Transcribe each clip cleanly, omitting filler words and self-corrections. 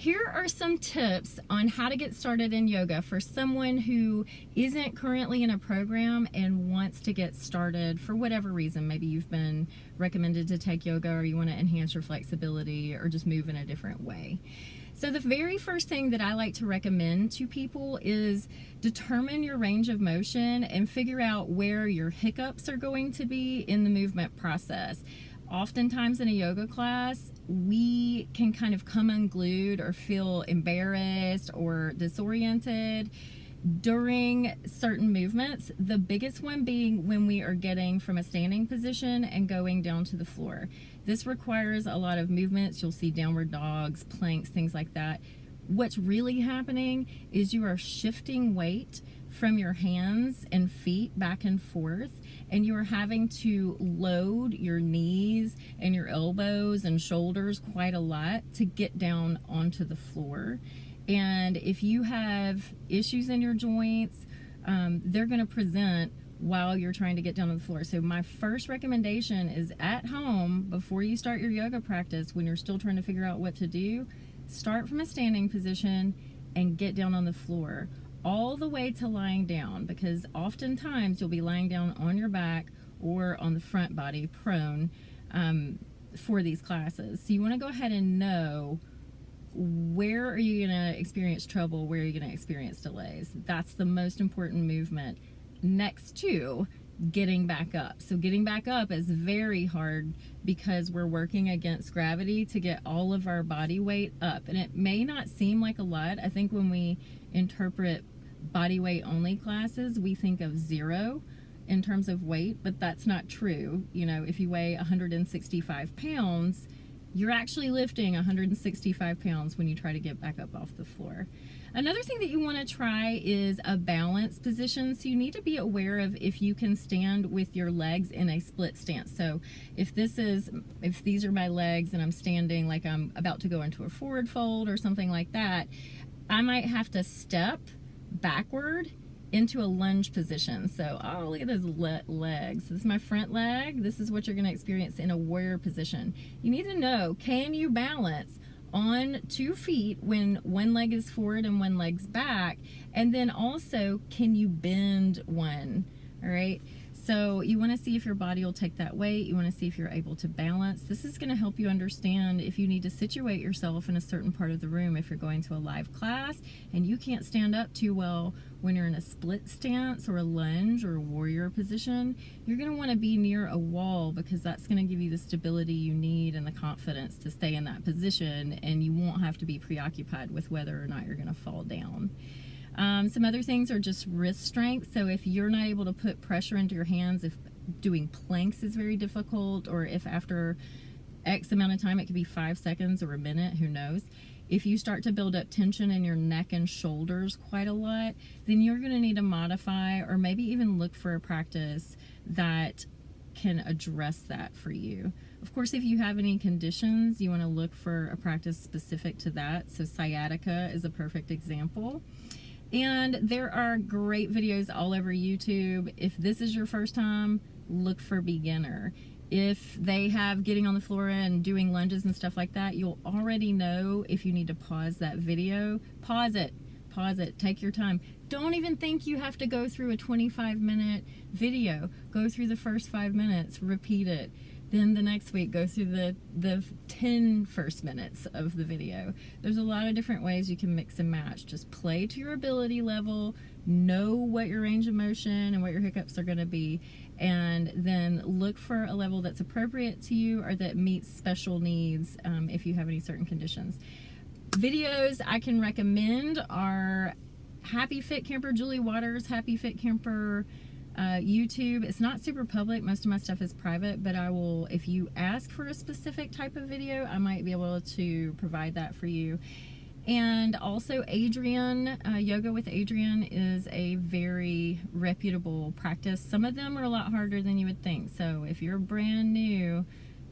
Here are some tips on how to get started in yoga for someone who isn't currently in a program and wants to get started for whatever reason. Maybe you've been recommended to take yoga, or you want to enhance your flexibility, or just move in a different way. So the very first thing that I like to recommend to people is determine your range of motion and figure out where your hiccups are going to be in the movement process. Oftentimes in a yoga class, we can kind of come unglued or feel embarrassed or disoriented during certain movements. The biggest one being when we are getting from a standing position and going down to the floor. This requires a lot of movements. You'll see downward dogs, planks, things like that. What's really happening is you are shifting weight from your hands and feet back and forth, and you are having to load your knees and your elbows and shoulders quite a lot to get down onto the floor. And if you have issues in your joints, they're going to present while you're trying to get down to the floor. So my first recommendation is, at home, before you start your yoga practice, when you're still trying to figure out what to do, start from a standing position and get down on the floor all the way to lying down, because oftentimes you'll be lying down on your back or on the front body, prone, for these classes. So you want to go ahead and know, where are you going to experience trouble, where are you going to experience delays. That's the most important movement, next to getting back up. So getting back up is very hard because we're working against gravity to get all of our body weight up. And it may not seem like a lot. I think when we interpret body weight only classes, we think of 0 in terms of weight, but that's not true. You know, if you weigh 165 pounds, you're actually lifting 165 pounds when you try to get back up off the floor. Another thing that you want to try is a balance position. So you need to be aware of if you can stand with your legs in a split stance. So if these are my legs and I'm standing like I'm about to go into a forward fold or something like that, I might have to step backward into a lunge position. So, oh, look at those legs. This is my front leg. This is what you're going to experience in a warrior position. You need to know, can you balance on 2 feet when one leg is forward and one leg's back? And then also, can you bend one? All right. So you want to see if your body will take that weight. You want to see if you're able to balance. This is going to help you understand if you need to situate yourself in a certain part of the room. If you're going to a live class and you can't stand up too well when you're in a split stance or a lunge or a warrior position, you're going to want to be near a wall, because that's going to give you the stability you need and the confidence to stay in that position, and you won't have to be preoccupied with whether or not you're going to fall down. Some other things are just wrist strength. So if you're not able to put pressure into your hands, if doing planks is very difficult, or if after X amount of time, it could be 5 seconds or a minute, who knows. If you start to build up tension in your neck and shoulders quite a lot, then you're going to need to modify, or maybe even look for a practice that can address that for you. Of course, if you have any conditions, you want to look for a practice specific to that. So sciatica is a perfect example. And there are great videos all over YouTube. If this is your first time, look for beginner. If they have getting on the floor and doing lunges and stuff like that, you'll already know if you need to pause that video. Pause it. Pause it. Take your time. Don't even think you have to go through a 25-minute video. Go through the first 5 minutes, repeat it. Then the next week, go through the 10 first minutes of the video. There's a lot of different ways you can mix and match. Just play to your ability level, know what your range of motion and what your hiccups are going to be, and then look for a level that's appropriate to you or that meets special needs if you have any certain conditions. Videos I can recommend are Happy Fit Camper, Julie Waters, Happy Fit Camper, YouTube. It's not super public. Most of my stuff is private, but I will, if you ask for a specific type of video, I might be able to provide that for you. And also Adriene, Yoga with Adriene is a very reputable practice. Some of them are a lot harder than you would think. So if you're brand new,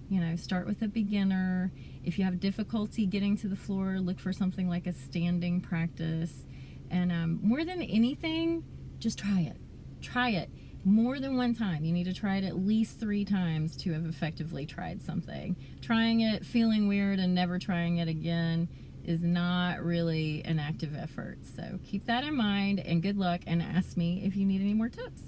you know, start with a beginner. If you have difficulty getting to the floor, look for something like a standing practice. And more than anything, just try it. Try it more than one time. You need to try it at least 3 times to have effectively tried something. Trying it, feeling weird, and never trying it again is not really an active effort. So keep that in mind, and good luck, and ask me if you need any more tips.